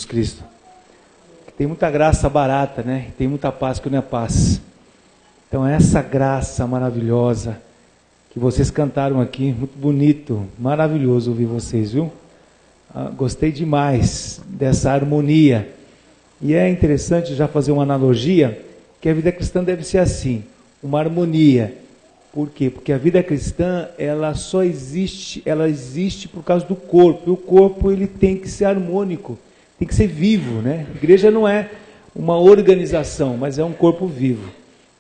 Jesus Cristo. Tem muita graça barata, né? Tem muita paz que não é paz. Então essa graça maravilhosa que vocês cantaram aqui, muito bonito, maravilhoso ouvir vocês, viu? Gostei demais dessa harmonia. E é interessante já fazer uma analogia, que a vida cristã deve ser assim, uma harmonia. Por quê? Porque a vida cristã, ela existe por causa do corpo. E o corpo, ele tem que ser harmônico, tem que ser vivo, né? A igreja não é uma organização, mas é um corpo vivo.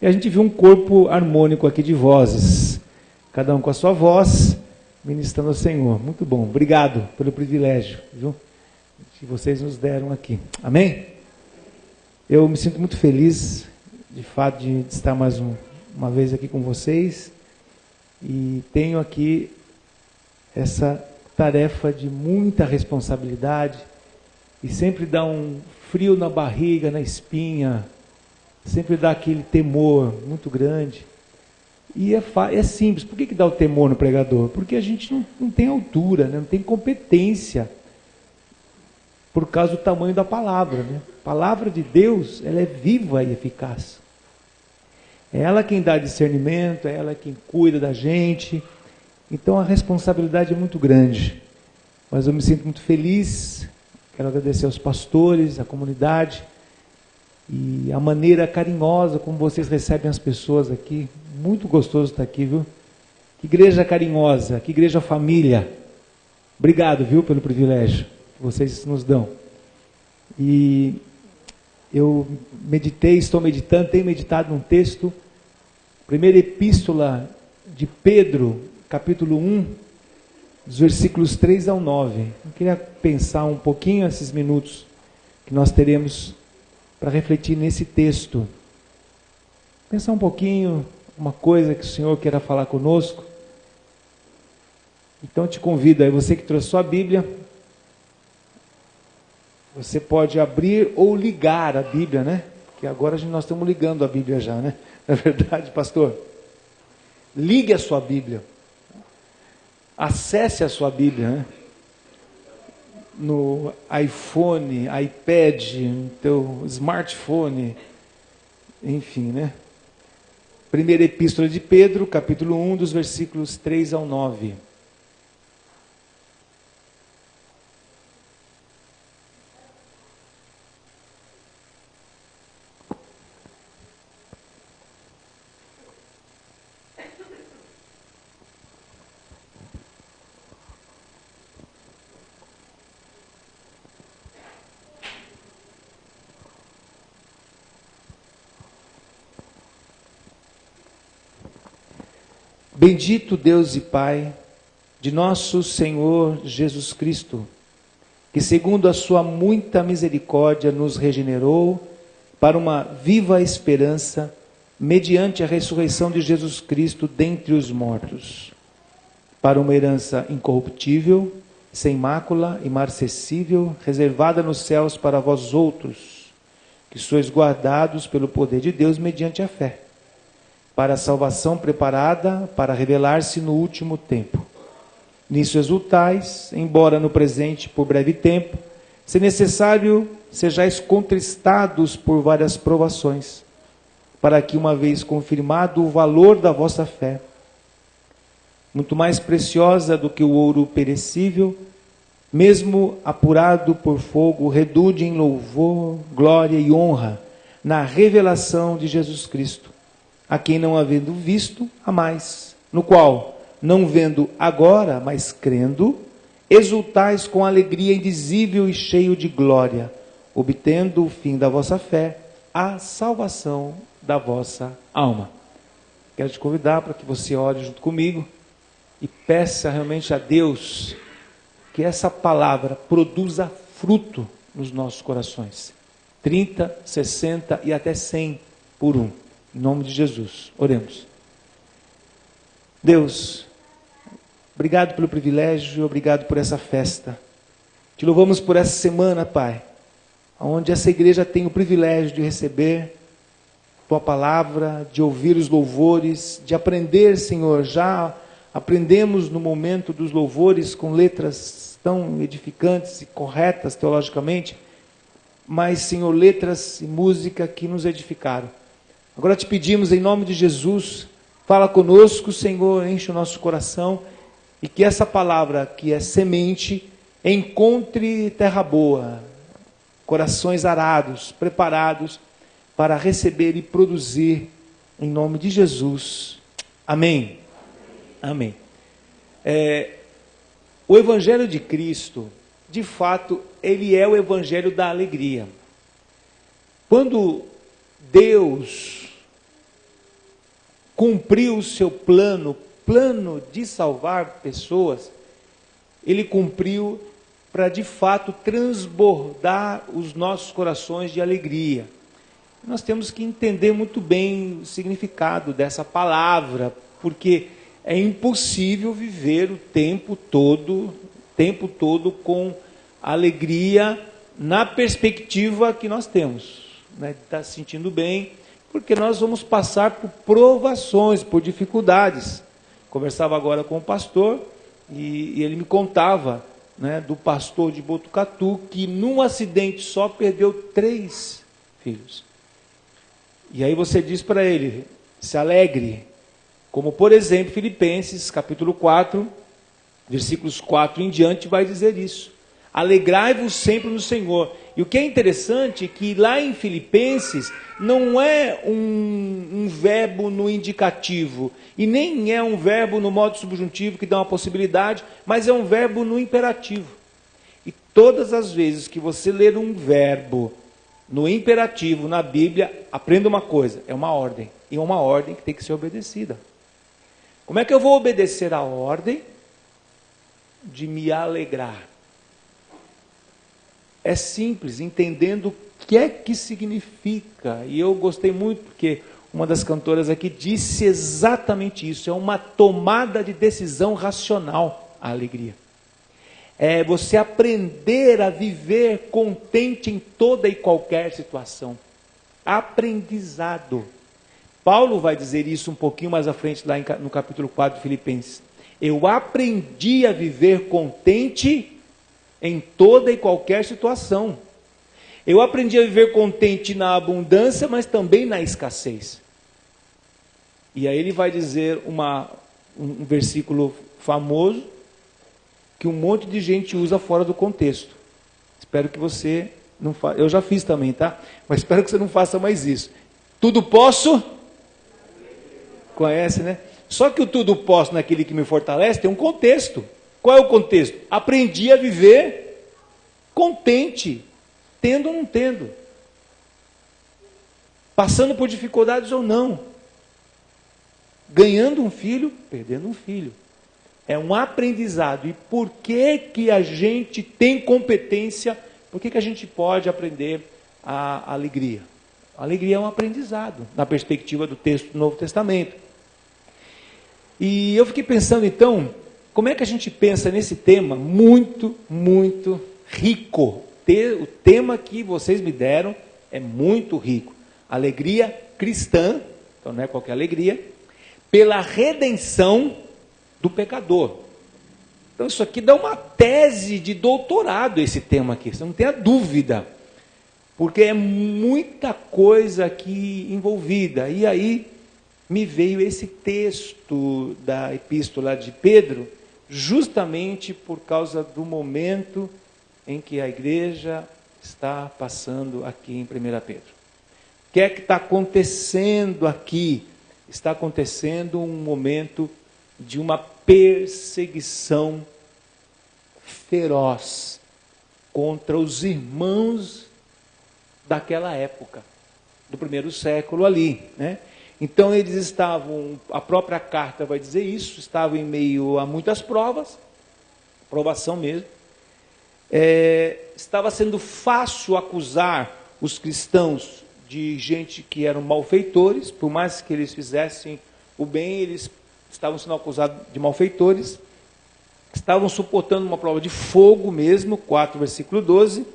E a gente viu um corpo harmônico aqui de vozes, cada um com a sua voz, ministrando ao Senhor. Muito bom, obrigado pelo privilégio, viu? Que vocês nos deram aqui. Amém? Eu me sinto muito feliz, de fato, de estar mais uma vez aqui com vocês. E tenho aqui essa tarefa de muita responsabilidade. E sempre dá um frio na barriga, na espinha. Sempre dá aquele temor muito grande. E é simples. Por que dá o temor no pregador? Porque a gente não tem altura, né? Não tem competência. Por causa do tamanho da palavra, né? A palavra de Deus, ela é viva e eficaz. É ela quem dá discernimento, é ela quem cuida da gente. Então a responsabilidade é muito grande. Mas eu me sinto muito feliz. Quero agradecer aos pastores, à comunidade. E a maneira carinhosa como vocês recebem as pessoas aqui. Muito gostoso estar aqui, viu? Que igreja carinhosa, que igreja família. Obrigado, viu, pelo privilégio que vocês nos dão. E eu estou meditando, tenho meditado num texto, primeira epístola de Pedro, capítulo 1, dos versículos 3 ao 9. Eu queria pensar um pouquinho esses minutos que nós teremos para refletir nesse texto. Pensar um pouquinho, uma coisa que o Senhor queira falar conosco. Então eu te convido aí, você que trouxe sua Bíblia, você pode abrir ou ligar a Bíblia, né? Porque agora nós estamos ligando a Bíblia já, né? Não é verdade, pastor? Ligue a sua Bíblia. Acesse a sua Bíblia, né? No iPhone, iPad, no teu smartphone, enfim, né? Primeira Epístola de Pedro, capítulo 1, dos versículos 3 ao 9. Bendito Deus e Pai de nosso Senhor Jesus Cristo, que segundo a sua muita misericórdia nos regenerou para uma viva esperança, mediante a ressurreição de Jesus Cristo dentre os mortos, para uma herança incorruptível, sem mácula, imarcessível, reservada nos céus para vós outros, que sois guardados pelo poder de Deus mediante a fé, para a salvação preparada para revelar-se no último tempo. Nisso exultais, embora no presente, por breve tempo, se necessário, sejais contristados por várias provações, para que, uma vez confirmado o valor da vossa fé, muito mais preciosa do que o ouro perecível, mesmo apurado por fogo, redunde em louvor, glória e honra na revelação de Jesus Cristo, a quem não havendo visto, há mais, no qual, não vendo agora, mas crendo, exultais com alegria indizível e cheio de glória, obtendo o fim da vossa fé, a salvação da vossa alma. Quero te convidar para que você ore junto comigo e peça realmente a Deus que essa palavra produza fruto nos nossos corações. 30, 60 e até 100 por um. Em nome de Jesus, oremos. Deus, obrigado pelo privilégio, obrigado por essa festa. Te louvamos por essa semana, Pai, onde essa igreja tem o privilégio de receber Tua palavra, de ouvir os louvores, de aprender, Senhor. Já aprendemos no momento dos louvores com letras tão edificantes e corretas teologicamente, mas, Senhor, letras e música que nos edificaram. Agora te pedimos, em nome de Jesus, fala conosco, Senhor, enche o nosso coração, e que essa palavra, que é semente, encontre terra boa, corações arados, preparados para receber e produzir, em nome de Jesus. Amém. Amém. O Evangelho de Cristo, de fato, ele é o Evangelho da alegria. Quando Deus cumpriu o seu plano de salvar pessoas, ele cumpriu para de fato transbordar os nossos corações de alegria. Nós temos que entender muito bem o significado dessa palavra, porque é impossível viver o tempo todo com alegria na perspectiva que nós temos, né? De estar se sentindo bem, porque nós vamos passar por provações, por dificuldades. Conversava agora com o pastor e ele me contava, né, do pastor de Botucatu, que num acidente só perdeu 3 filhos. E aí você diz para ele, se alegre, como por exemplo Filipenses capítulo 4, versículos 4 em diante vai dizer isso. Alegrai-vos sempre no Senhor. E o que é interessante é que lá em Filipenses não é um verbo no indicativo, e nem é um verbo no modo subjuntivo que dá uma possibilidade, mas é um verbo no imperativo. E todas as vezes que você ler um verbo no imperativo na Bíblia, aprenda uma coisa, é uma ordem, e é uma ordem que tem que ser obedecida. Como é que eu vou obedecer a ordem de me alegrar? É simples, entendendo o que é que significa. E eu gostei muito porque uma das cantoras aqui disse exatamente isso. É uma tomada de decisão racional, a alegria. É você aprender a viver contente em toda e qualquer situação. Aprendizado. Paulo vai dizer isso um pouquinho mais à frente, lá no capítulo 4 de Filipenses. Eu aprendi a viver contente em toda e qualquer situação. Eu aprendi a viver contente na abundância, mas também na escassez. E aí ele vai dizer um versículo famoso, que um monte de gente usa fora do contexto. Espero que você não faça. Eu já fiz também, tá? Mas espero que você não faça mais isso. Tudo posso? Conhece, né? Só que o tudo posso naquele que me fortalece tem um contexto. Qual é o contexto? Aprendi a viver contente, tendo ou não tendo, passando por dificuldades ou não, ganhando um filho, perdendo um filho. É um aprendizado. E por que a gente tem competência? Por que a gente pode aprender a alegria? A alegria é um aprendizado, na perspectiva do texto do Novo Testamento. E eu fiquei pensando então, como é que a gente pensa nesse tema muito, muito rico? O tema que vocês me deram é muito rico. Alegria cristã, então não é qualquer alegria, pela redenção do pecador. Então isso aqui dá uma tese de doutorado, esse tema aqui, você não tenha dúvida, porque é muita coisa aqui envolvida. E aí me veio esse texto da epístola de Pedro, justamente por causa do momento em que a igreja está passando aqui em 1 Pedro. O que é que está acontecendo aqui? Está acontecendo um momento de uma perseguição feroz contra os irmãos daquela época, do primeiro século ali, né? Então eles estavam, a própria carta vai dizer isso, estavam em meio a muitas provas, provação mesmo. Estava sendo fácil acusar os cristãos de gente que eram malfeitores, por mais que eles fizessem o bem, eles estavam sendo acusados de malfeitores, estavam suportando uma prova de fogo mesmo, 4 versículo 12,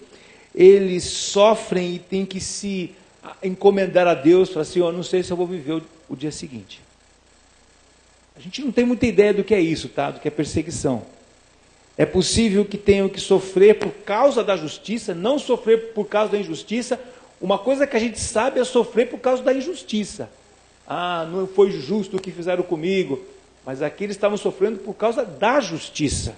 eles sofrem e têm que se encomendar a Deus, falar assim, eu não sei se eu vou viver o dia seguinte. A gente não tem muita ideia do que é isso, tá? Do que é perseguição. É possível que tenham que sofrer por causa da justiça, não sofrer por causa da injustiça. Uma coisa que a gente sabe é sofrer por causa da injustiça. Ah, não foi justo o que fizeram comigo. Mas aqui eles estavam sofrendo por causa da justiça,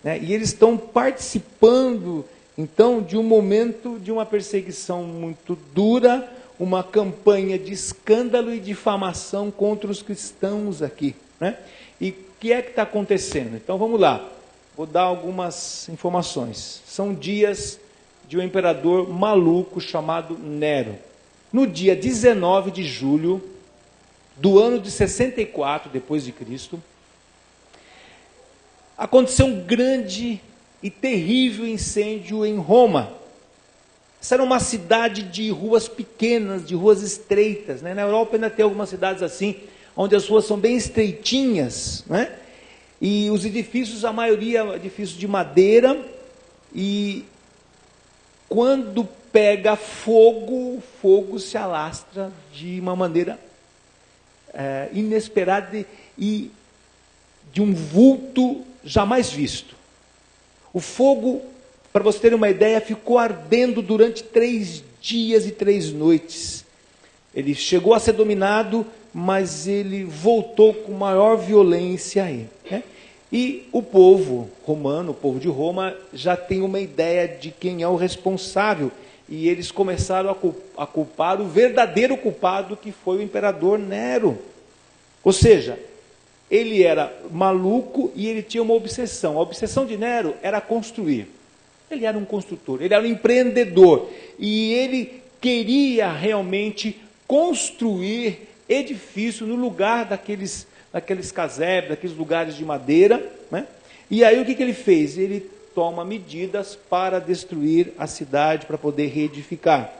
né? E eles estão participando, então, de um momento de uma perseguição muito dura, uma campanha de escândalo e difamação contra os cristãos aqui, né? E o que é que está acontecendo? Então vamos lá, vou dar algumas informações. São dias de um imperador maluco chamado Nero. No dia 19 de julho do ano de 64 depois de Cristo, aconteceu um grande e terrível incêndio em Roma. Essa era uma cidade de ruas pequenas, de ruas estreitas, né? Na Europa ainda tem algumas cidades assim, onde as ruas são bem estreitinhas, né? E os edifícios, a maioria edifícios de madeira, e quando pega fogo, o fogo se alastra de uma maneira inesperada e de um vulto jamais visto. O fogo, para você ter uma ideia, ficou ardendo durante 3 dias e 3 noites. Ele chegou a ser dominado, mas ele voltou com maior violência aí, né? E o povo romano, o povo de Roma, já tem uma ideia de quem é o responsável. E eles começaram a culpar o verdadeiro culpado, que foi o imperador Nero. Ou seja, ele era maluco e ele tinha uma obsessão. A obsessão de Nero era construir. Ele era um construtor, ele era um empreendedor. E ele queria realmente construir edifício no lugar daqueles casebres, daqueles lugares de madeira, né? E aí o que ele fez? Ele toma medidas para destruir a cidade, para poder reedificar.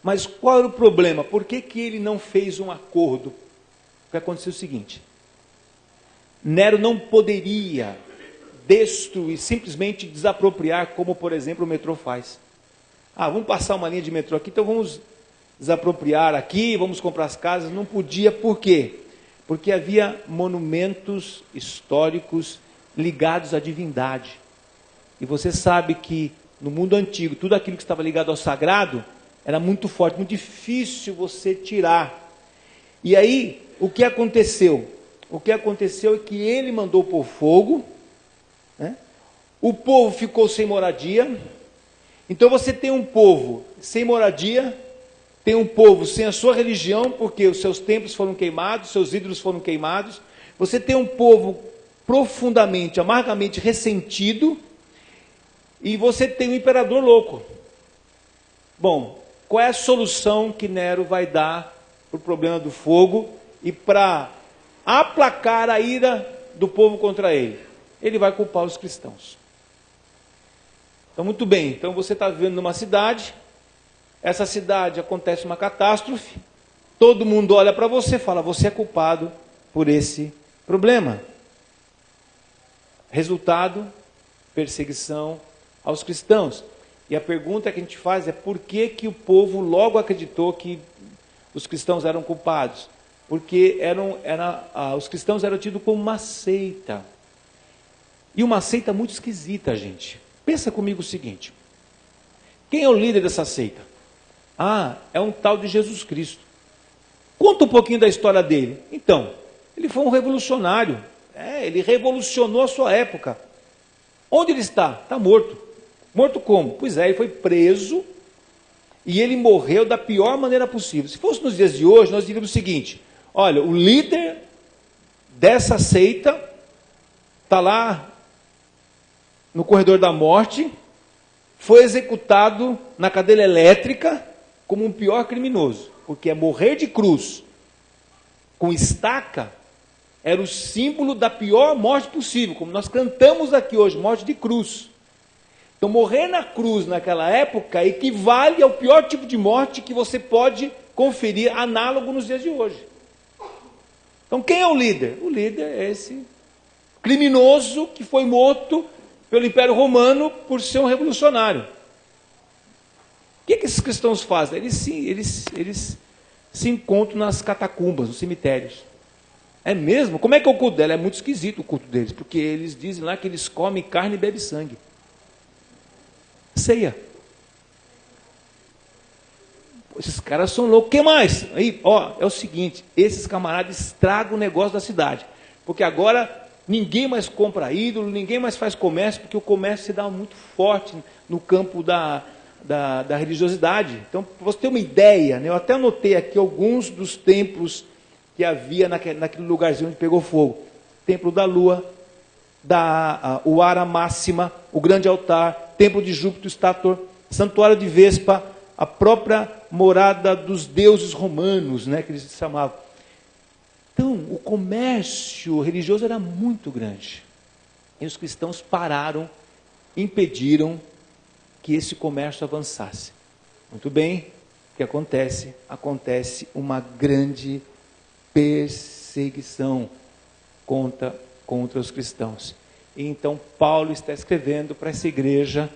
Mas qual era o problema? Por que ele não fez um acordo? Porque aconteceu o seguinte: Nero não poderia destruir, simplesmente desapropriar, como por exemplo o metrô faz. Ah, vamos passar uma linha de metrô aqui, então vamos desapropriar aqui, vamos comprar as casas. Não podia, por quê? Porque havia monumentos históricos ligados à divindade. E você sabe que no mundo antigo, tudo aquilo que estava ligado ao sagrado era muito forte, muito difícil você tirar. E aí, o que aconteceu? O que aconteceu é que ele mandou pôr fogo, né? O povo ficou sem moradia. Então você tem um povo sem moradia, tem um povo sem a sua religião, porque os seus templos foram queimados, seus ídolos foram queimados. Você tem um povo profundamente, amargamente ressentido, e você tem um imperador louco. Bom, qual é a solução que Nero vai dar para o problema do fogo e para aplacar a ira do povo contra ele? Ele vai culpar os cristãos. Então, muito bem, então você está vivendo numa cidade, essa cidade acontece uma catástrofe, todo mundo olha para você e fala: você é culpado por esse problema. Resultado, perseguição aos cristãos. E a pergunta que a gente faz é: por que o povo logo acreditou que os cristãos eram culpados? Porque os cristãos eram tidos como uma seita. E uma seita muito esquisita, gente. Pensa comigo o seguinte: quem é o líder dessa seita? Ah, é um tal de Jesus Cristo. Conta um pouquinho da história dele. Então, ele foi um revolucionário. Ele revolucionou a sua época. Onde ele está? Está morto. Morto como? Pois é, ele foi preso e ele morreu da pior maneira possível. Se fosse nos dias de hoje, nós diríamos o seguinte: olha, o líder dessa seita está lá no corredor da morte, foi executado na cadeira elétrica como um pior criminoso, porque morrer de cruz com estaca era o símbolo da pior morte possível, como nós cantamos aqui hoje, morte de cruz. Então, morrer na cruz naquela época equivale ao pior tipo de morte que você pode conferir, análogo nos dias de hoje. Então, quem é o líder? O líder é esse criminoso que foi morto pelo Império Romano por ser um revolucionário. O que esses cristãos fazem? Eles se encontram nas catacumbas, nos cemitérios. É mesmo? Como é que é o culto dela? É muito esquisito o culto deles, porque eles dizem lá que eles comem carne e bebem sangue. Ceia. Esses caras são loucos. O que mais? Aí, ó, é o seguinte, esses camaradas estragam o negócio da cidade. Porque agora ninguém mais compra ídolo, ninguém mais faz comércio, porque o comércio se dá muito forte no campo da religiosidade. Então, para você ter uma ideia, né, eu até anotei aqui alguns dos templos que havia naquele lugarzinho onde pegou fogo. Templo da Lua, o Ara Máxima, o Grande Altar, Templo de Júpiter, Stator, Santuário de Vespa, a própria morada dos deuses romanos, né, que eles chamavam. Então, o comércio religioso era muito grande. E os cristãos pararam, impediram que esse comércio avançasse. Muito bem, o que acontece? Acontece uma grande perseguição contra os cristãos. E então Paulo está escrevendo para essa igreja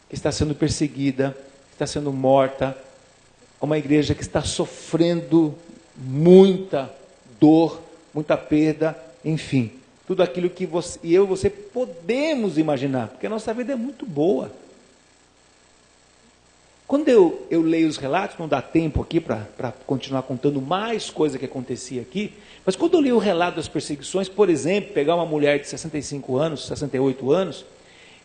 que está sendo perseguida, que está sendo morta, uma igreja que está sofrendo muita dor, muita perda, enfim, tudo aquilo que eu e você podemos imaginar, porque a nossa vida é muito boa. Quando eu leio os relatos, não dá tempo aqui para continuar contando mais coisa que acontecia aqui, mas quando eu leio o relato das perseguições, por exemplo, pegar uma mulher de 65 anos, 68 anos,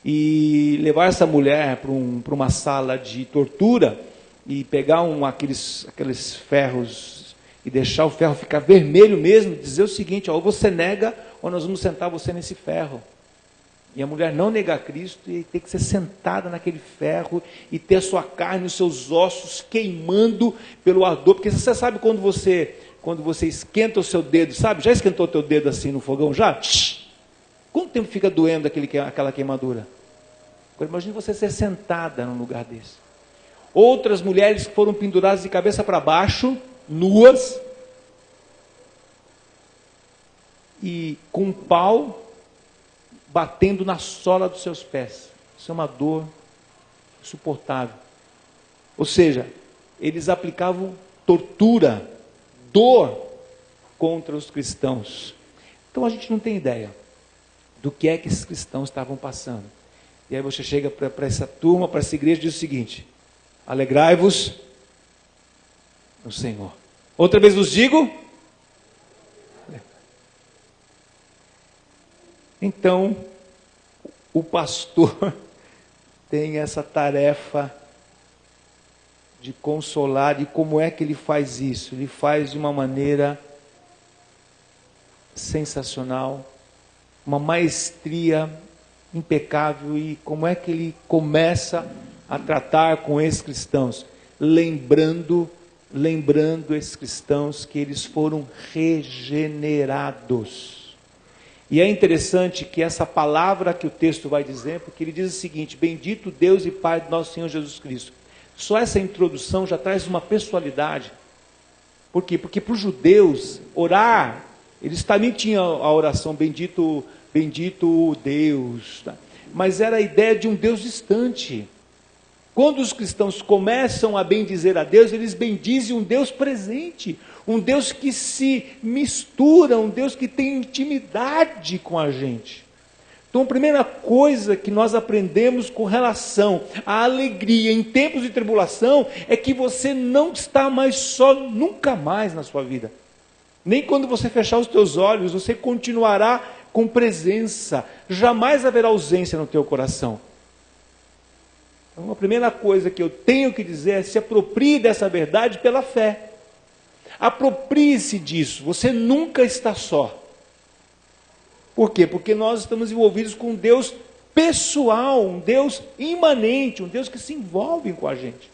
e levar essa mulher para uma sala de tortura, e pegar aqueles ferros, e deixar o ferro ficar vermelho mesmo, dizer o seguinte, ó, ou você nega, ou nós vamos sentar você nesse ferro. E a mulher não negar Cristo e ter que ser sentada naquele ferro e ter a sua carne, os seus ossos queimando pelo ardor. Porque você sabe quando você esquenta o seu dedo, sabe? Já esquentou o teu dedo assim no fogão? Já? Quanto tempo fica doendo aquela queimadura? Agora imagine você ser sentada num lugar desse. Outras mulheres foram penduradas de cabeça para baixo, nuas, e com um pau batendo na sola dos seus pés. Isso é uma dor insuportável. Ou seja, eles aplicavam tortura, dor contra os cristãos. Então a gente não tem ideia do que é que esses cristãos estavam passando. E aí você chega para essa turma, para essa igreja e diz o seguinte: alegrai-vos no Senhor. Outra vez vos digo. Então, o pastor tem essa tarefa de consolar. E como é que ele faz isso? Ele faz de uma maneira sensacional, uma maestria impecável. E como é que ele começa a tratar com esses cristãos? Lembrando esses cristãos que eles foram regenerados. E é interessante que essa palavra que o texto vai dizer, porque ele diz o seguinte: bendito Deus e Pai do nosso Senhor Jesus Cristo. Só essa introdução já traz uma pessoalidade. Por quê? Porque para os judeus, orar, eles também tinham a oração bendito Deus, tá? Mas era a ideia de um Deus distante. Quando os cristãos começam a bendizer a Deus, eles bendizem um Deus presente, um Deus que se mistura, um Deus que tem intimidade com a gente. Então a primeira coisa que nós aprendemos com relação à alegria em tempos de tribulação é que você não está mais só, nunca mais na sua vida. Nem quando você fechar os teus olhos, você continuará com presença, jamais haverá ausência no teu coração. Então, a primeira coisa que eu tenho que dizer é: se aproprie dessa verdade pela fé. Aproprie-se disso, você nunca está só. Por quê? Porque nós estamos envolvidos com um Deus pessoal, um Deus imanente, um Deus que se envolve com a gente.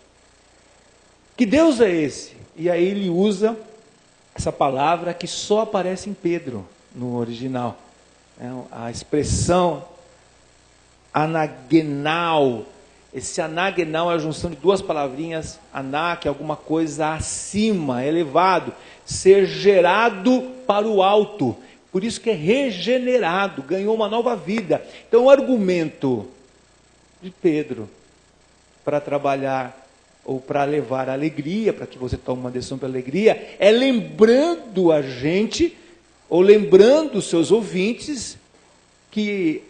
Que Deus é esse? E aí ele usa essa palavra que só aparece em Pedro, no original. A expressão anagenal. Esse anagenal é a junção de duas palavrinhas, aná, que é alguma coisa acima, elevado, ser gerado para o alto. Por isso que é regenerado, ganhou uma nova vida. Então o argumento de Pedro para trabalhar ou para levar a alegria, para que você tome uma decisão pela alegria, é lembrando a gente ou lembrando os seus ouvintes que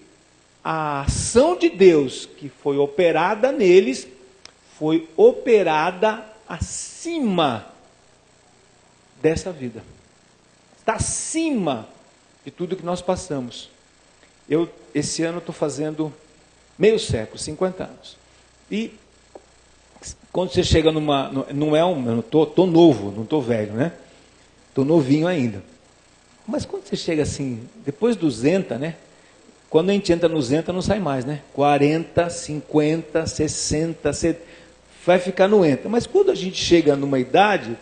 a ação de Deus que foi operada neles foi operada acima dessa vida. Está acima de tudo que nós passamos. Eu, esse ano, estou fazendo meio século, 50 anos. E quando você chega numa... eu estou novo, não estou velho, né? Estou novinho ainda. Mas quando você chega assim, depois dos 200, né? Quando a gente entra nos 200, não sai mais, né? 40, 50, 60, 70, vai ficar no entra. Mas quando a gente chega numa idade,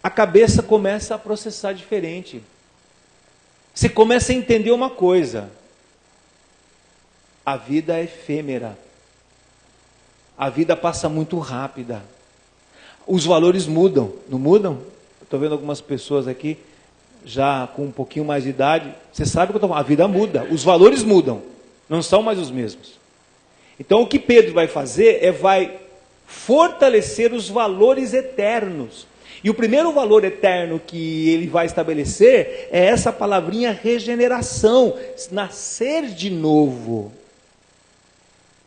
a cabeça começa a processar diferente. Você começa a entender uma coisa. A vida é efêmera. A vida passa muito rápida. Os valores mudam, não mudam? Estou vendo algumas pessoas aqui, já com um pouquinho mais de idade. Você sabe o que eu estou falando? A vida muda, os valores mudam. Não são mais os mesmos. Então o que Pedro vai fazer vai fortalecer os valores eternos. E o primeiro valor eterno que ele vai estabelecer é essa palavrinha regeneração, nascer de novo.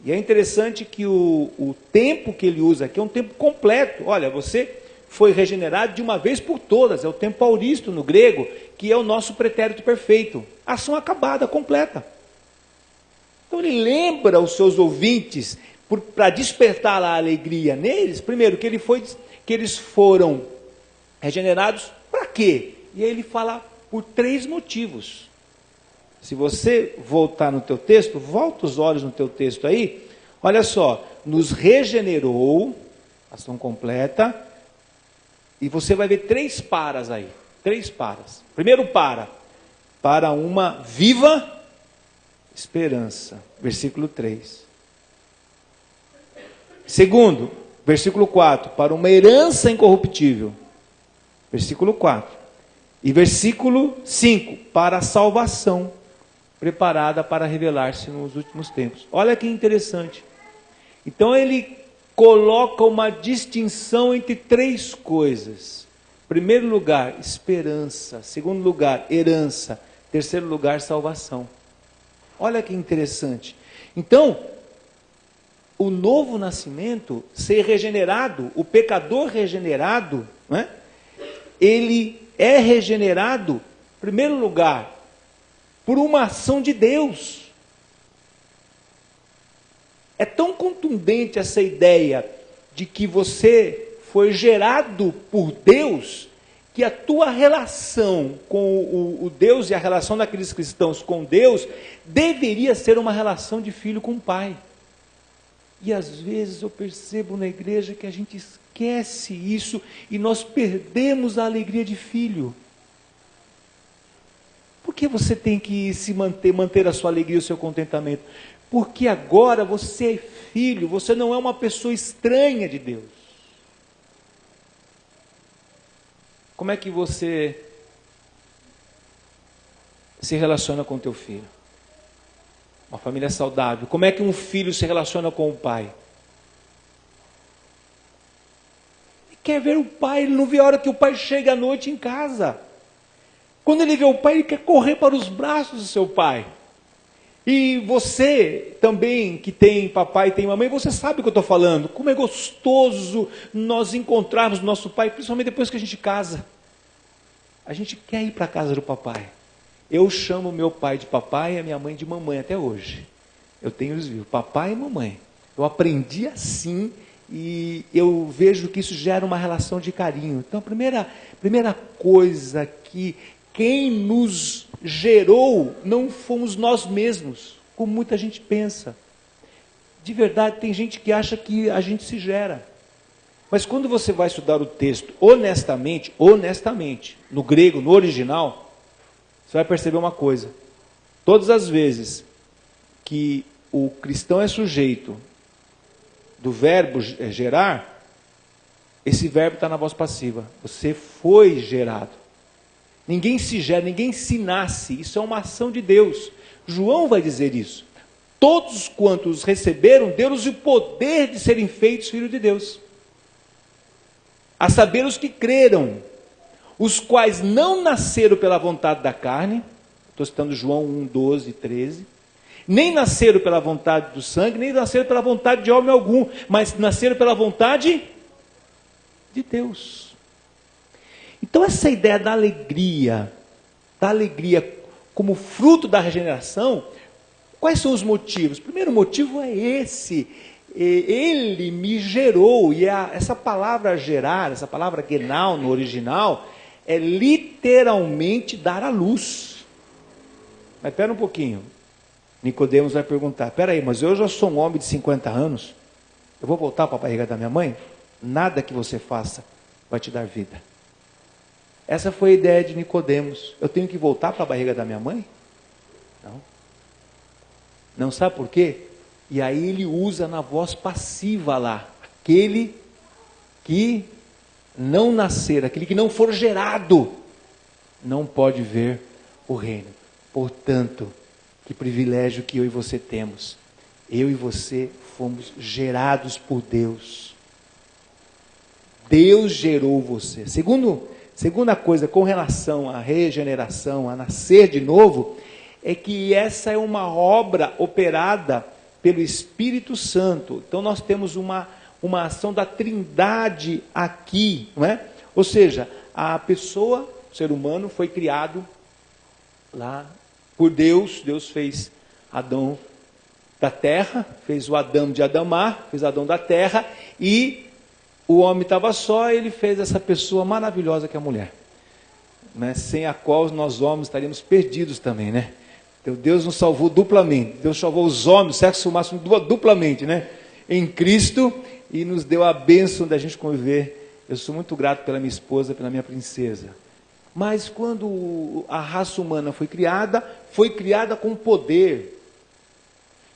E é interessante que o tempo que ele usa aqui é um tempo completo. Olha, você foi regenerado de uma vez por todas, é o tempo auristo no grego, que é o nosso pretérito perfeito. Ação acabada, completa. Então ele lembra os seus ouvintes, para despertar a alegria neles, primeiro, que eles foram regenerados para quê? E aí ele fala por 3 motivos. Se você voltar no teu texto, volta os olhos no teu texto aí, olha só, nos regenerou, ação completa, e você vai ver 3 paras aí, 3 paras. Primeiro para uma viva esperança, versículo 3. Segundo, versículo 4, para uma herança incorruptível, versículo 4. E versículo 5, para a salvação, preparada para revelar-se nos últimos tempos. Olha que interessante. Então ele coloca uma distinção entre 3 coisas. Primeiro lugar, esperança. Segundo lugar, herança. Terceiro lugar, salvação. Olha que interessante. Então, o novo nascimento, ser regenerado, o pecador regenerado, né? Ele é regenerado, em primeiro lugar, por uma ação de Deus. É tão contundente essa ideia de que você foi gerado por Deus, que a tua relação com o Deus e a relação daqueles cristãos com Deus deveria ser uma relação de filho com pai. E às vezes eu percebo na igreja que a gente esquece isso e nós perdemos a alegria de filho. Por que você tem que manter a sua alegria e o seu contentamento? Porque agora você é filho, você não é uma pessoa estranha de Deus. Como é que você se relaciona com teu filho? Uma família saudável. Como é que um filho se relaciona com o pai? Ele quer ver o pai, ele não vê a hora que o pai chega à noite em casa. Quando ele vê o pai, ele quer correr para os braços do seu pai. E você também, que tem papai e tem mamãe, você sabe o que eu estou falando. Como é gostoso nós encontrarmos nosso pai, principalmente depois que a gente casa. A gente quer ir para a casa do papai. Eu chamo meu pai de papai e a minha mãe de mamãe até hoje. Eu tenho os vivos, papai e mamãe. Eu aprendi assim e eu vejo que isso gera uma relação de carinho. Então a primeira coisa que quem nos gerou não fomos nós mesmos, como muita gente pensa. De verdade, tem gente que acha que a gente se gera. Mas quando você vai estudar o texto honestamente, no grego, no original, você vai perceber uma coisa. Todas as vezes que o cristão é sujeito do verbo gerar, esse verbo está na voz passiva. Você foi gerado. Ninguém se gera, ninguém se nasce. Isso é uma ação de Deus. João vai dizer isso. Todos quantos receberam, deu-lhes o poder de serem feitos filhos de Deus. A saber os que creram. os quais não nasceram pela vontade da carne, estou citando João 1, 12 e 13, nem nasceram pela vontade do sangue, nem nasceram pela vontade de homem algum, mas nasceram pela vontade de Deus. Então essa ideia da alegria como fruto da regeneração, quais são os motivos? O primeiro motivo é esse: ele me gerou, e essa palavra gerar, essa palavra genal no original, é literalmente dar à luz. Mas espera um pouquinho, Nicodemos vai perguntar: peraí, mas eu já sou um homem de 50 anos, eu vou voltar para a barriga da minha mãe? Nada que você faça vai te dar vida. Essa foi a ideia de Nicodemos. Eu tenho que voltar para a barriga da minha mãe? Não. Não, sabe por quê? E aí ele usa na voz passiva lá, aquele que não nascer, aquele que não for gerado, não pode ver o reino. Portanto, que privilégio que eu e você temos. Eu e você fomos gerados por Deus. Deus gerou você. Segunda coisa com relação à regeneração, a nascer de novo, é que essa é uma obra operada pelo Espírito Santo. Então nós temos uma ação da Trindade aqui, não é? Ou seja, a pessoa, o ser humano, foi criado lá por Deus. Deus fez Adão da terra, fez o Adão de Adamar, fez Adão da terra, e o homem estava só, ele fez essa pessoa maravilhosa que é a mulher, né? Sem a qual nós homens estaríamos perdidos também, né? Então Deus nos salvou duplamente. Deus salvou os homens, o sexo máximo duplamente, né? Em Cristo, e nos deu a bênção da gente conviver. Eu sou muito grato pela minha esposa, pela minha princesa. Mas quando a raça humana foi criada com poder,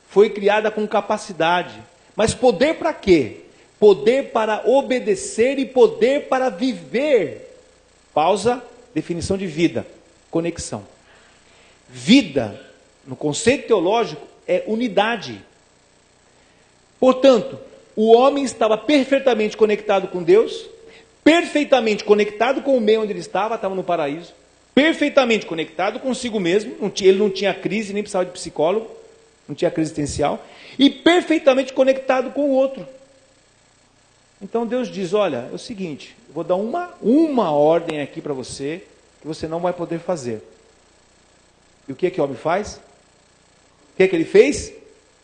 foi criada com capacidade. Mas poder para quê? Poder para obedecer e poder para viver. Pausa, definição de vida, conexão. Vida, no conceito teológico, é unidade. Portanto, o homem estava perfeitamente conectado com Deus, perfeitamente conectado com o meio onde ele estava no paraíso, perfeitamente conectado consigo mesmo, ele não tinha crise, nem precisava de psicólogo, não tinha crise existencial, e perfeitamente conectado com o outro. Então Deus diz: olha, é o seguinte, eu vou dar uma ordem aqui para você, que você não vai poder fazer. E o que o homem faz? O que ele fez?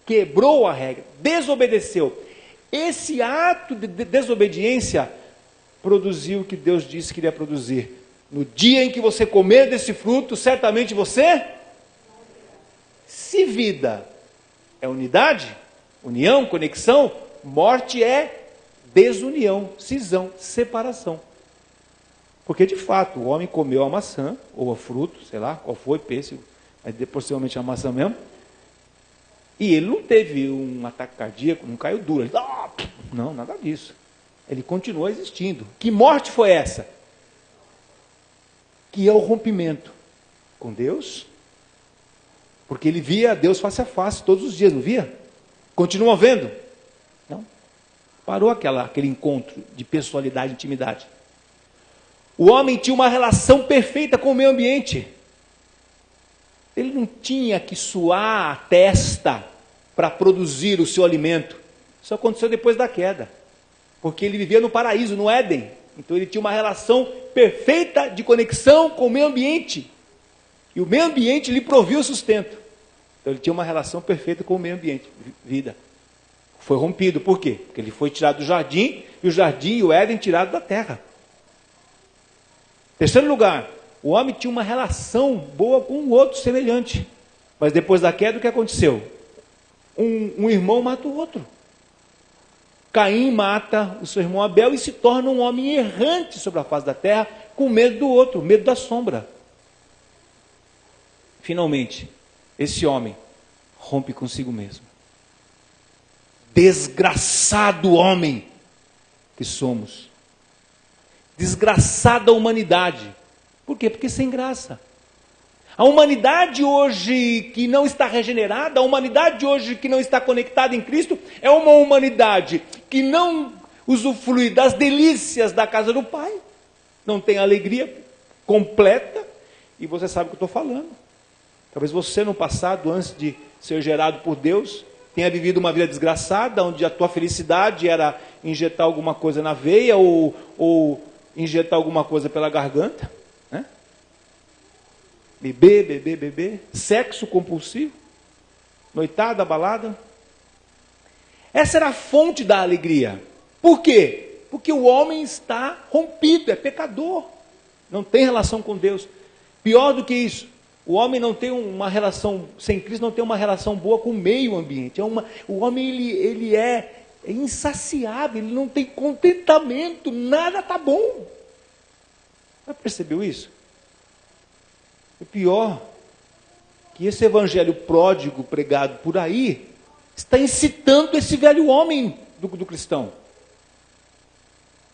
Quebrou a regra, desobedeceu. Esse ato de desobediência produziu o que Deus disse que iria produzir. No dia em que você comer desse fruto, certamente você... Se vida é unidade, união, conexão, morte é desunião, cisão, separação. Porque de fato o homem comeu a maçã, ou a fruto, sei lá qual foi, pêssego, mas possivelmente a maçã mesmo, e ele não teve um ataque cardíaco, não caiu duro, não, nada disso. Ele continuou existindo. Que morte foi essa? Que é o rompimento com Deus, porque ele via Deus face a face todos os dias, não via? Continua vendo? Não. Parou aquele encontro de pessoalidade, intimidade. O homem tinha uma relação perfeita com o meio ambiente. Ele não tinha que suar a testa para produzir o seu alimento. Isso aconteceu depois da queda. Porque ele vivia no paraíso, no Éden. Então ele tinha uma relação perfeita de conexão com o meio ambiente. E o meio ambiente lhe provia o sustento. Então ele tinha uma relação perfeita com o meio ambiente, vida. Foi rompido, por quê? Porque ele foi tirado do jardim, e o jardim e o Éden tirados da terra. Terceiro lugar, o homem tinha uma relação boa com o outro, semelhante. Mas depois da queda, o que aconteceu? Um irmão mata o outro. Caim mata o seu irmão Abel e se torna um homem errante sobre a face da terra, com medo do outro, medo da sombra. Finalmente, esse homem rompe consigo mesmo. Desgraçado homem que somos. Desgraçada humanidade. Por quê? Porque sem graça. A humanidade hoje que não está regenerada, a humanidade hoje que não está conectada em Cristo, é uma humanidade que não usufrui das delícias da casa do Pai. não tem alegria completa, e você sabe o que eu estou falando. Talvez você no passado, antes de ser gerado por Deus, tenha vivido uma vida desgraçada, onde a tua felicidade era injetar alguma coisa na veia ou injetar alguma coisa pela garganta, né? Beber, sexo compulsivo, noitada, balada. Essa era a fonte da alegria. Por quê? Porque o homem está rompido, é pecador, não tem relação com Deus. Pior do que isso, o homem não tem uma relação, sem Cristo, não tem uma relação boa com o meio ambiente. O homem ele é insaciável, ele não tem contentamento, nada está bom. Já percebeu isso? O pior, que esse evangelho pródigo pregado por aí, está incitando esse velho homem do cristão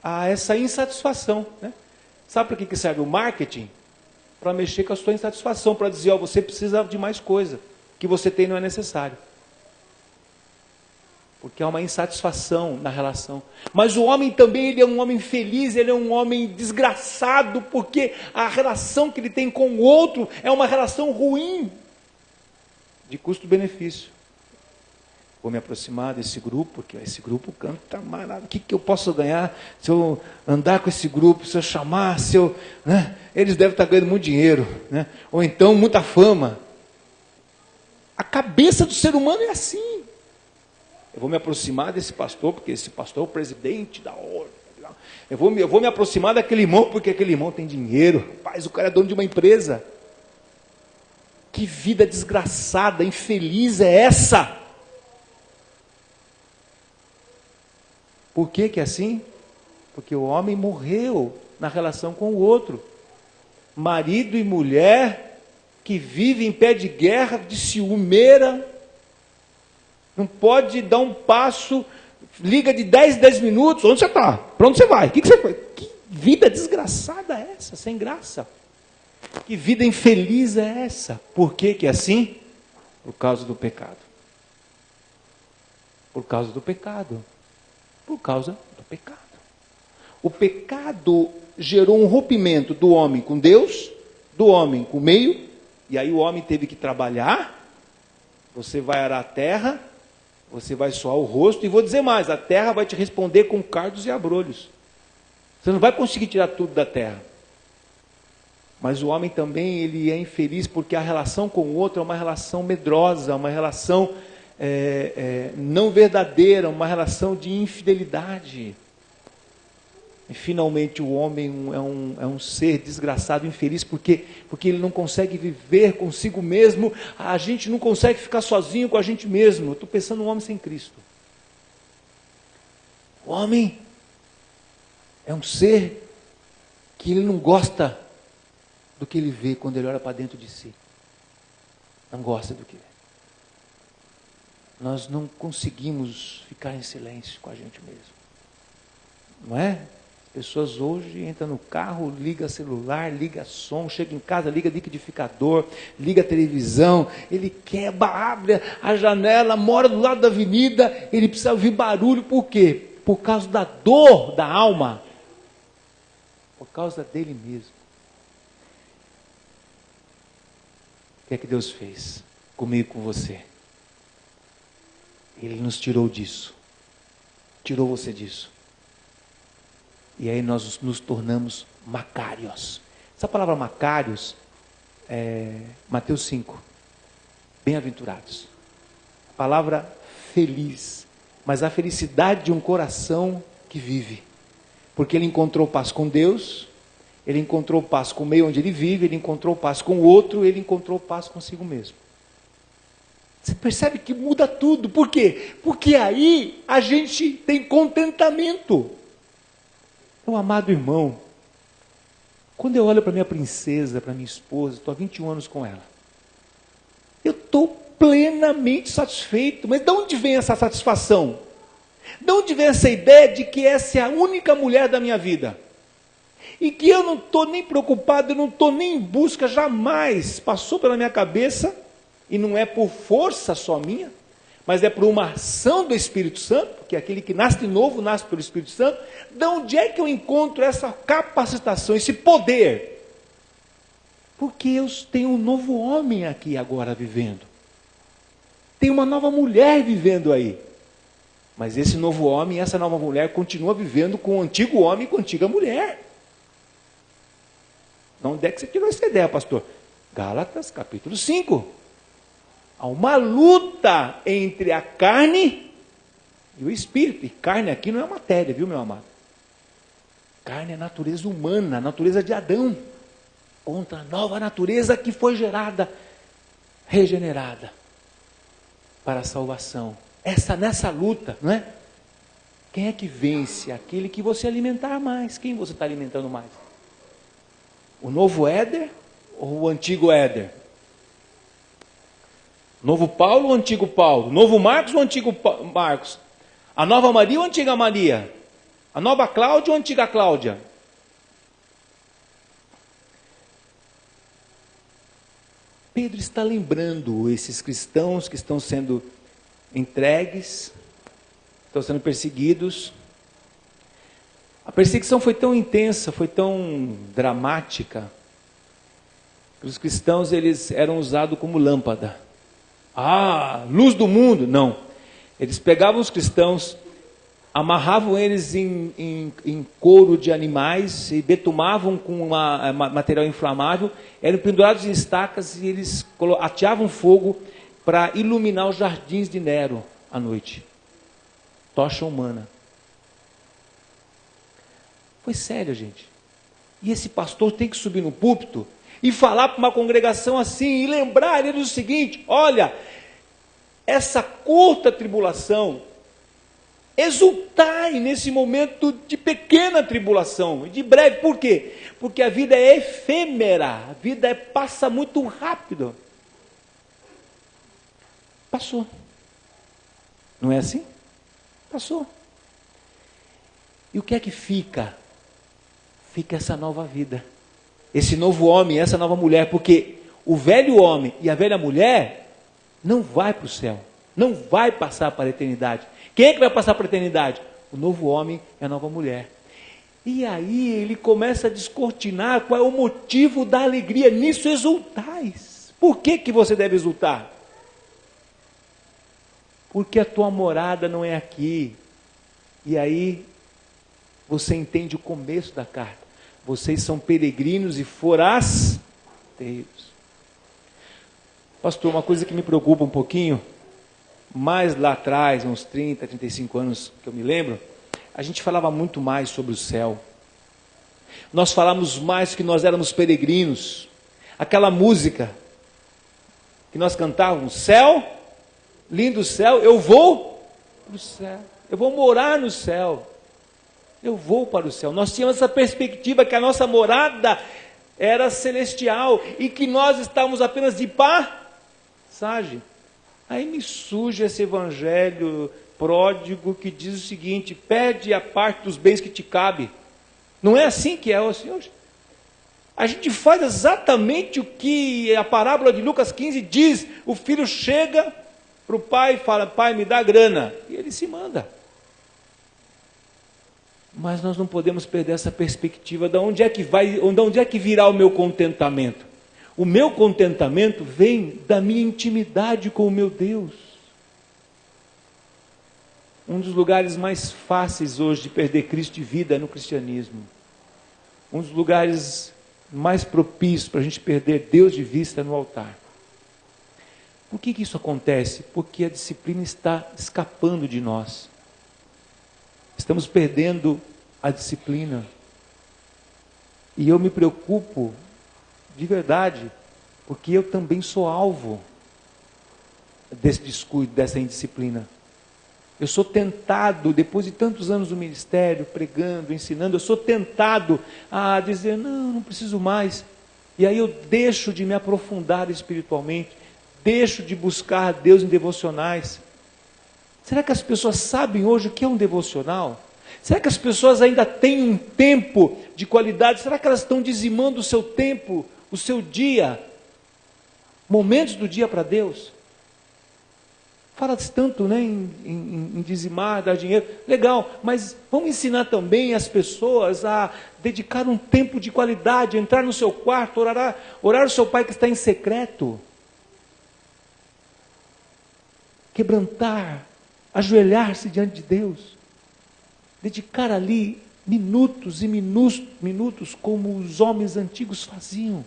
a essa insatisfação, né? Sabe para que serve o marketing? Para mexer com a sua insatisfação, para dizer, ó, você precisa de mais coisa, que você tem não é necessário. Porque há uma insatisfação na relação. Mas o homem também, ele é um homem feliz, ele é um homem desgraçado, porque a relação que ele tem com o outro é uma relação ruim, de custo-benefício. Vou me aproximar desse grupo, porque esse grupo canta maravilha. O que eu posso ganhar se eu andar com esse grupo, se eu chamar, se eu... né? Eles devem estar ganhando muito dinheiro, né? Ou então muita fama. A cabeça do ser humano é assim. Eu vou me aproximar desse pastor, porque esse pastor é o presidente da ordem. Eu vou me aproximar daquele irmão, porque aquele irmão tem dinheiro. Rapaz, o cara é dono de uma empresa. Que vida desgraçada, infeliz é essa? Por que é assim? Porque o homem morreu na relação com o outro. Marido e mulher que vivem em pé de guerra, de ciumeira, não pode dar um passo, liga de 10 em 10 minutos, onde você está? Para onde você vai? O que você faz? Que vida desgraçada é essa, sem graça? Que vida infeliz é essa? Por que é assim? Por causa do pecado. Por causa do pecado. Por causa do pecado. O pecado gerou um rompimento do homem com Deus, do homem com o meio, e aí o homem teve que trabalhar. Você vai arar a terra, você vai suar o rosto, e vou dizer mais, a terra vai te responder com cardos e abrolhos. Você não vai conseguir tirar tudo da terra. Mas o homem também, ele é infeliz porque a relação com o outro é uma relação medrosa, uma relação não verdadeira, uma relação de infidelidade. E finalmente o homem é um ser desgraçado, infeliz, porque ele não consegue viver consigo mesmo. A gente não consegue ficar sozinho com a gente mesmo. Eu estou pensando num homem sem Cristo. O homem é um ser que ele não gosta do que ele vê quando ele olha para dentro de si. Não gosta do que vê. Nós não conseguimos ficar em silêncio com a gente mesmo. Não é? Pessoas hoje entram no carro, liga celular, liga som, chega em casa, liga liquidificador, liga televisão, ele quebra, abre a janela, mora do lado da avenida, ele precisa ouvir barulho, por quê? Por causa da dor da alma, por causa dele mesmo. O que é que Deus fez comigo e com você? Ele nos tirou disso, tirou você disso. E aí nós nos tornamos macários. Essa palavra macários é Mateus 5. Bem-aventurados. A palavra feliz. Mas a felicidade de um coração que vive. Porque ele encontrou paz com Deus, ele encontrou paz com o meio onde ele vive, ele encontrou paz com o outro, ele encontrou paz consigo mesmo. Você percebe que muda tudo. Por quê? Porque aí a gente tem contentamento. Meu amado irmão, quando eu olho para minha princesa, para minha esposa, estou há 21 anos com ela, eu estou plenamente satisfeito. Mas de onde vem essa satisfação? De onde vem essa ideia de que essa é a única mulher da minha vida? E que eu não estou nem preocupado, eu não estou nem em busca, jamais passou pela minha cabeça, e não é por força só minha, mas é por uma ação do Espírito Santo, porque aquele que nasce de novo, nasce pelo Espírito Santo. De onde é que eu encontro essa capacitação, esse poder? Porque eu tenho um novo homem aqui agora vivendo. Tem uma nova mulher vivendo aí. Mas esse novo homem, essa nova mulher continua vivendo com o antigo homem e com a antiga mulher. De onde é que você tirou essa ideia, pastor? Gálatas, capítulo 5. Há uma luta entre a carne e o espírito. E carne aqui não é matéria, viu, meu amado? Carne é a natureza humana, a natureza de Adão. Contra a nova natureza que foi gerada, regenerada para a salvação. Nessa luta, não é? Quem é que vence? Aquele que você alimentar mais. Quem você está alimentando mais? O novo Éder ou o antigo Éder? Novo Paulo ou antigo Paulo? Novo Marcos ou antigo Marcos? A nova Maria ou a antiga Maria? A nova Cláudia ou a antiga Cláudia? Pedro está lembrando esses cristãos que estão sendo entregues, estão sendo perseguidos. A perseguição foi tão intensa, foi tão dramática, que os cristãos eles eram usados como lâmpada. Luz do mundo. Não. Eles pegavam os cristãos, amarravam eles em couro de animais e betumavam com material inflamável, eram pendurados em estacas e eles ateavam fogo para iluminar os jardins de Nero à noite. Tocha humana. Foi sério, gente. E esse pastor tem que subir no púlpito e falar para uma congregação assim, e lembrar eles o seguinte: olha, essa curta tribulação, exultai nesse momento de pequena tribulação, de breve. Por quê? Porque a vida é efêmera, a vida passa muito rápido. Passou. Não é assim? Passou. E o que é que fica? Fica essa nova vida, esse novo homem, essa nova mulher, porque o velho homem e a velha mulher não vai para o céu, não vai passar para a eternidade. Quem é que vai passar para a eternidade? O novo homem e a nova mulher. E aí ele começa a descortinar qual é o motivo da alegria. Nisso exultais. Por que você deve exultar? Porque a tua morada não é aqui. E aí você entende o começo da carta. Vocês são peregrinos e forasteiros. Pastor, uma coisa que me preocupa um pouquinho, mais lá atrás, uns 30, 35 anos que eu me lembro, a gente falava muito mais sobre o céu. Nós falamos mais que nós éramos peregrinos. Aquela música que nós cantávamos: céu, lindo céu, eu vou para o céu, eu vou morar no céu, eu vou para o céu. Nós tínhamos essa perspectiva que a nossa morada era celestial e que nós estávamos apenas de passagem. Aí me surge esse evangelho pródigo que diz o seguinte: pede a parte dos bens que te cabe. Não é assim que é, Senhor? A gente faz exatamente o que a parábola de Lucas 15 diz. O filho chega para o pai e fala: pai, me dá grana. E ele se manda. Mas nós não podemos perder essa perspectiva de onde é que virá o meu contentamento. O meu contentamento vem da minha intimidade com o meu Deus. Um dos lugares mais fáceis hoje de perder Cristo de vida é no cristianismo. Um dos lugares mais propícios para a gente perder Deus de vista é no altar. Por que isso acontece? Porque a disciplina está escapando de nós. Estamos perdendo a disciplina. E eu me preocupo de verdade, porque eu também sou alvo desse descuido, dessa indisciplina. Eu sou tentado, depois de tantos anos no ministério, pregando, ensinando, eu sou tentado a dizer: não preciso mais. E aí eu deixo de me aprofundar espiritualmente, deixo de buscar a Deus em devocionais. Será que as pessoas sabem hoje o que é um devocional? Será que as pessoas ainda têm um tempo de qualidade? Será que elas estão dizimando o seu tempo, o seu dia, momentos do dia para Deus? Fala-se tanto, né, em dizimar, dar dinheiro. Legal, mas vamos ensinar também as pessoas a dedicar um tempo de qualidade, entrar no seu quarto, orar o seu pai que está em secreto. Quebrantar, ajoelhar-se diante de Deus. Dedicar ali minutos e minutos como os homens antigos faziam.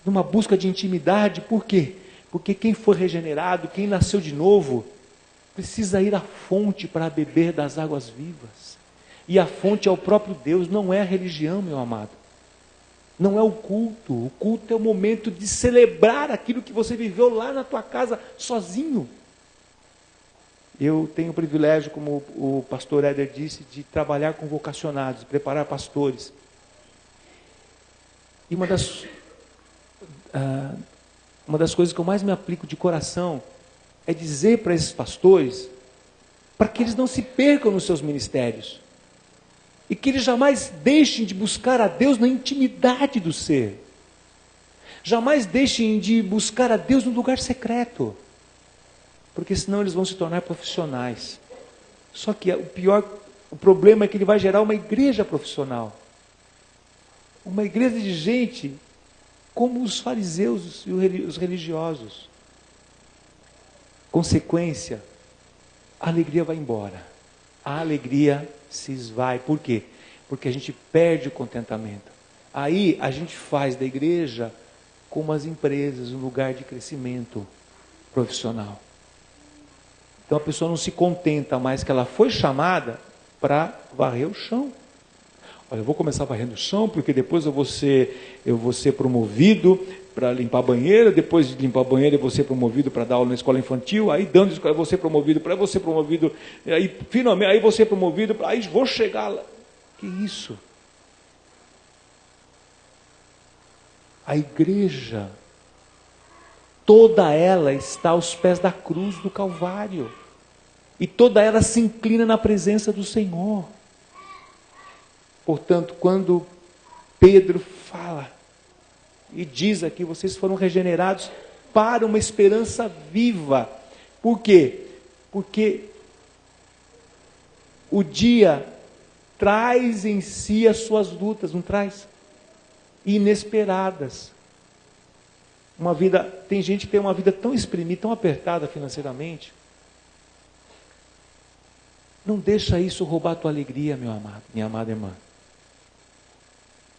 Numa busca de intimidade. Por quê? Porque quem foi regenerado, quem nasceu de novo, precisa ir à fonte para beber das águas vivas. E a fonte é o próprio Deus, não é a religião, meu amado. Não é o culto. O culto é o momento de celebrar aquilo que você viveu lá na tua casa, sozinho. Eu tenho o privilégio, como o pastor Éder disse, de trabalhar com vocacionados, de preparar pastores. E uma das coisas que eu mais me aplico de coração é dizer para esses pastores, para que eles não se percam nos seus ministérios. E que eles jamais deixem de buscar a Deus na intimidade do ser. Jamais deixem de buscar a Deus no lugar secreto. Porque senão eles vão se tornar profissionais. Só que o problema é que ele vai gerar uma igreja profissional. Uma igreja de gente como os fariseus e os religiosos. Consequência, a alegria vai embora. A alegria se esvai. Por quê? Porque a gente perde o contentamento. Aí a gente faz da igreja como as empresas, um lugar de crescimento profissional. Então a pessoa não se contenta mais que ela foi chamada para varrer o chão. Olha, eu vou começar varrendo o chão, porque depois eu vou ser promovido para limpar a banheira, depois de limpar a banheira eu vou ser promovido para dar aula na escola infantil, aí dando escola eu vou ser promovido, aí finalmente, aí vou ser promovido, aí vou chegar lá. Que isso? A igreja, toda ela está aos pés da cruz do Calvário, e toda ela se inclina na presença do Senhor. Portanto, quando Pedro fala e diz aqui, vocês foram regenerados para uma esperança viva. Por quê? Porque o dia traz em si as suas lutas, não traz? Inesperadas. Tem gente que tem uma vida tão espremida, tão apertada financeiramente. Não deixa isso roubar a tua alegria, meu amado, minha amada irmã.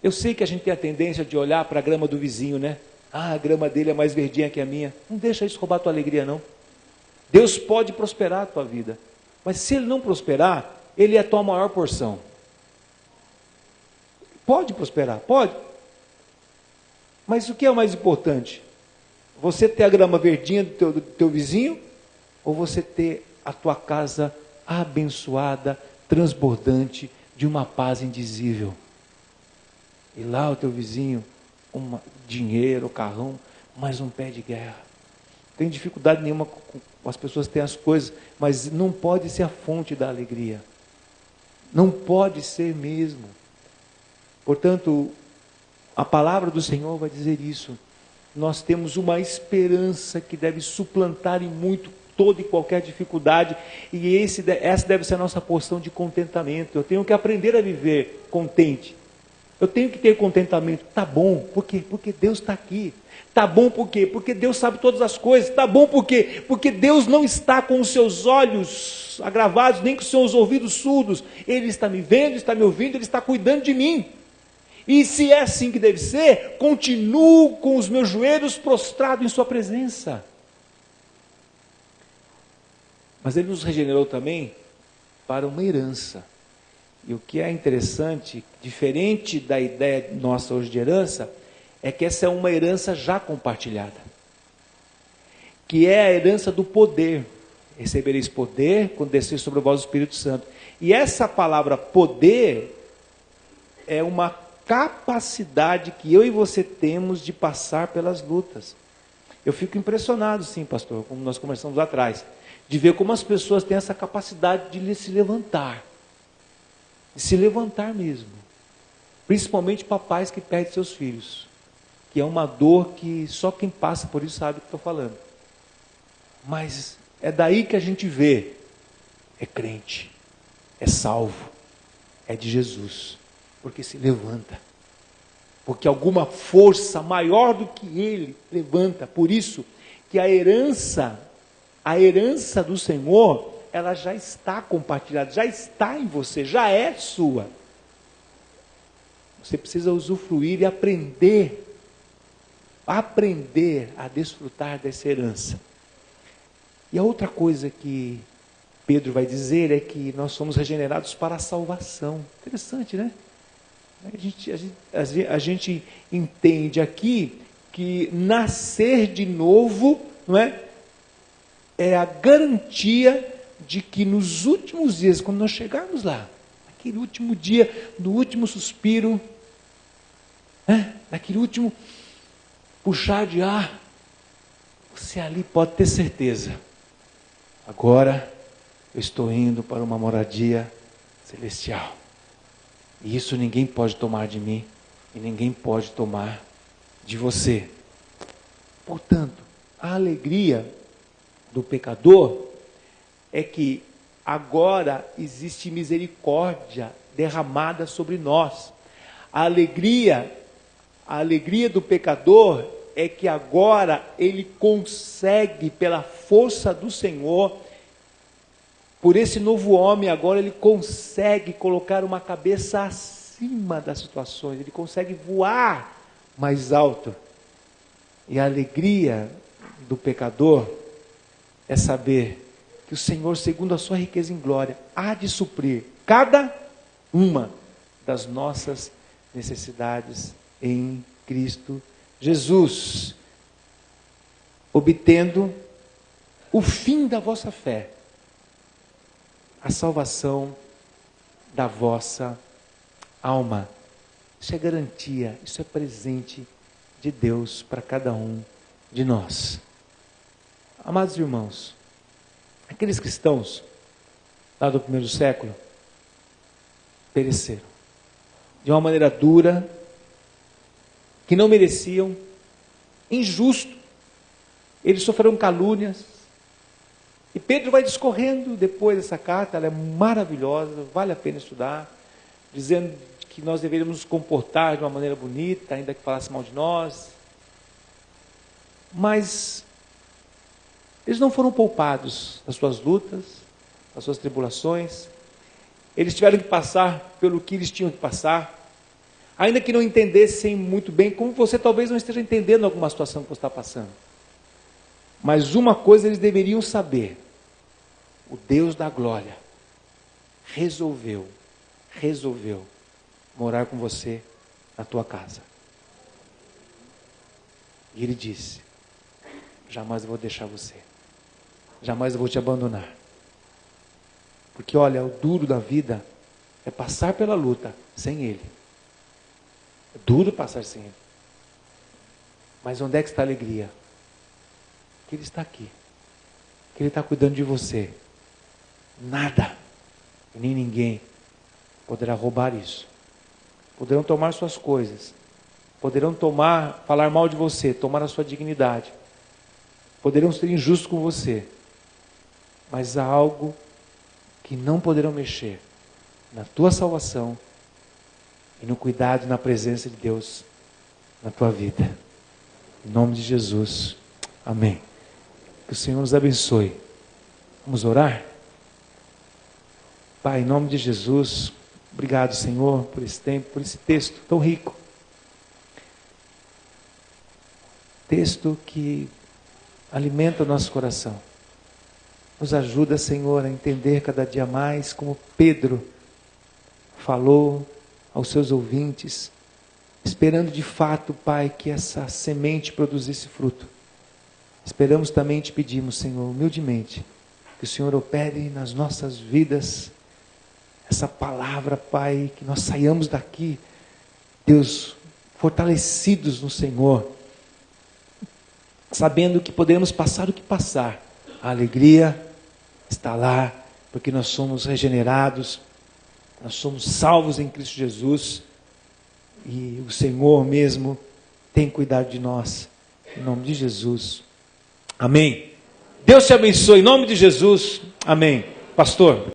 Eu sei que a gente tem a tendência de olhar para a grama do vizinho, né? Ah, a grama dele é mais verdinha que a minha. Não deixa isso roubar a tua alegria, não. Deus pode prosperar a tua vida. Mas se Ele não prosperar, Ele é a tua maior porção. Pode prosperar, pode. Mas o que é o mais importante? Você ter a grama verdinha do teu vizinho? Ou você ter a tua casa abençoada, transbordante, de uma paz indizível? E lá o teu vizinho, dinheiro, carrão, mais um pé de guerra. Não tem dificuldade nenhuma com as pessoas terem as coisas, mas não pode ser a fonte da alegria. Não pode ser mesmo. Portanto, a palavra do Senhor vai dizer isso. Nós temos uma esperança que deve suplantar em muito toda e qualquer dificuldade, e essa deve ser a nossa porção de contentamento. Eu tenho que aprender a viver contente. Eu tenho que ter contentamento. Tá bom, por quê? Porque Deus está aqui. Tá bom por quê? Porque Deus sabe todas as coisas. Tá bom por quê? Porque Deus não está com os seus olhos agravados, nem com os seus ouvidos surdos. Ele está me vendo, está me ouvindo, Ele está cuidando de mim. E se é assim que deve ser, continuo com os meus joelhos prostrados em sua presença. Mas Ele nos regenerou também para uma herança. E o que é interessante, diferente da ideia nossa hoje de herança, é que essa é uma herança já compartilhada. Que é a herança do poder. Recebereis poder quando descer sobre vós o Espírito Santo. E essa palavra poder é uma capacidade que eu e você temos de passar pelas lutas. Eu fico impressionado, sim, pastor, como nós conversamos lá atrás, de ver como as pessoas têm essa capacidade de se levantar. De se levantar mesmo. Principalmente papais que perdem seus filhos. Que é uma dor que só quem passa por isso sabe o que estou falando. Mas é daí que a gente vê, é crente, é salvo, é de Jesus, porque se levanta, porque alguma força maior do que ele levanta. Por isso que a herança do Senhor, ela já está compartilhada, já está em você, já é sua. Você precisa usufruir e aprender a desfrutar dessa herança. E a outra coisa que Pedro vai dizer é que nós somos regenerados para a salvação. Interessante, né? A gente entende aqui que nascer de novo, não é? É a garantia de que nos últimos dias, quando nós chegarmos lá, naquele último dia, no último suspiro, naquele último puxar de ar, você ali pode ter certeza. Agora eu estou indo para uma moradia celestial. E isso ninguém pode tomar de mim e ninguém pode tomar de você. Portanto, a alegria do pecador é que agora existe misericórdia derramada sobre nós. A alegria do pecador é que agora ele consegue, pela força do Senhor, por esse novo homem, agora ele consegue colocar uma cabeça acima das situações, ele consegue voar mais alto. E a alegria do pecador é saber que o Senhor, segundo a sua riqueza em glória, há de suprir cada uma das nossas necessidades em Cristo Jesus, obtendo o fim da vossa fé, a salvação da vossa alma. Isso é garantia, isso é presente de Deus para cada um de nós. Amados irmãos, aqueles cristãos lá do primeiro século pereceram de uma maneira dura, que não mereciam, injusto. Eles sofreram calúnias. E Pedro vai discorrendo depois dessa carta, ela é maravilhosa, vale a pena estudar, dizendo que nós deveríamos nos comportar de uma maneira bonita, ainda que falasse mal de nós. Mas eles não foram poupados das suas lutas, das suas tribulações. Eles tiveram que passar pelo que eles tinham que passar, ainda que não entendessem muito bem, como você talvez não esteja entendendo alguma situação que você está passando. Mas uma coisa eles deveriam saber: o Deus da glória resolveu morar com você na tua casa. E ele disse: jamais eu vou deixar você, jamais eu vou te abandonar. Porque olha, o duro da vida é passar pela luta sem Ele. É duro passar sem Ele. Mas onde é que está a alegria? Que Ele está aqui, que Ele está cuidando de você. Nada e nem ninguém poderá roubar isso. Poderão tomar suas coisas, poderão falar mal de você, tomar a sua dignidade, poderão ser injustos com você, mas há algo que não poderão mexer na tua salvação e no cuidado e na presença de Deus na tua vida. Em nome de Jesus. Amém. Que o Senhor nos abençoe. Vamos orar? Pai, em nome de Jesus, obrigado, Senhor, por esse tempo, por esse texto tão rico. Texto que alimenta o nosso coração. Nos ajuda, Senhor, a entender cada dia mais como Pedro falou aos seus ouvintes, esperando de fato, Pai, que essa semente produzisse fruto. Esperamos também e te pedimos, Senhor, humildemente, que o Senhor opere nas nossas vidas essa palavra, Pai, que nós saiamos daqui, Deus, fortalecidos no Senhor, sabendo que podemos passar o que passar. A alegria está lá, porque nós somos regenerados, nós somos salvos em Cristo Jesus, e o Senhor mesmo tem cuidado de nós, em nome de Jesus. Amém. Deus te abençoe, em nome de Jesus. Amém. Pastor.